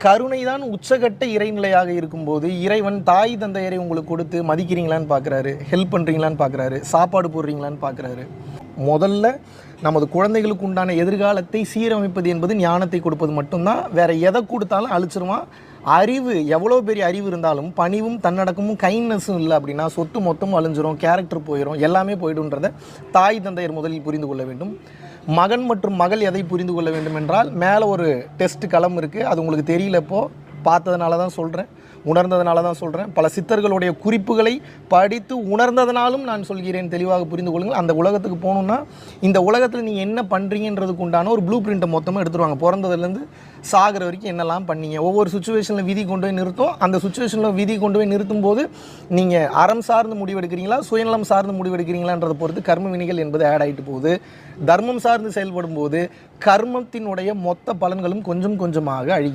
கருணை தான் உச்சகட்ட இறைநிலையாக இருக்கும்போது இறைவன் தாய் தந்தையரை உங்களுக்கு கொடுத்து மதிக்கிறீங்களான்னு பார்க்குறாரு, ஹெல்ப் பண்ணுறீங்களான்னு பார்க்குறாரு, சாப்பாடு போடுறீங்களான்னு பார்க்குறாரு. முதல்ல நமது குழந்தைகளுக்கு உண்டான எதிர்காலத்தை சீரமைப்பது என்பது ஞானத்தை கொடுப்பது மட்டும்தான். வேறு எதை கொடுத்தாலும் அழிச்சிருவான். அறிவு எவ்வளோ பெரிய அறிவு இருந்தாலும் பணிவும் தன்னடக்கமும் கைண்ட்னஸும் இல்லை அப்படின்னா சொத்து மொத்தமும் அழிஞ்சிரும், கேரக்டர் போயிடும், எல்லாமே போய்டுன்றதை தாய் தந்தையர் முதலில் புரிந்து கொள்ள வேண்டும். மகன் மற்றும் மகள் எதை புரிந்து கொள்ள வேண்டும் என்றால், மேலே ஒரு டெஸ்ட் களம் இருக்குது, அது உங்களுக்கு தெரியலப்போ, பார்த்ததுனால தான் சொல்கிறேன், உணர்ந்ததுனால தான் சொல்கிறேன். பல சித்தர்களுடைய குறிப்புகளை படித்து உணர்ந்ததுனாலும் நான் சொல்கிறேன், தெளிவாக புரிந்து கொள்ளுங்கள். அந்த உலகத்துக்கு போகணுன்னா இந்த உலகத்தில் நீங்கள் என்ன பண்ணுறீங்கன்றதுக்கு உண்டான ஒரு ப்ளூ பிரிண்ட்டை மொத்தமாக எடுத்துருவாங்க. பிறந்ததுலேருந்து சாகிற வரைக்கும் என்னெல்லாம் பண்ணீங்க, ஒவ்வொரு சுச்சுவேஷனில் விதி கொண்டு போய் நிறுத்தும். அந்த சுச்சுவேஷனில் விதி கொண்டு போய் நிறுத்தும் போது நீங்கள் அறம் சார்ந்து முடிவெடுக்கிறீங்களா, சுயநலம் சார்ந்து முடிவெடுக்கிறீங்களான்றதை பொறுத்து கர்ம வினைகள் என்பது ஆட் ஆகிட்டு போகுது. தர்மம் சார்ந்து செயல்படும் போது கர்மத்தினுடைய மொத்த பலன்களும் கொஞ்சம் கொஞ்சமாக அழுகி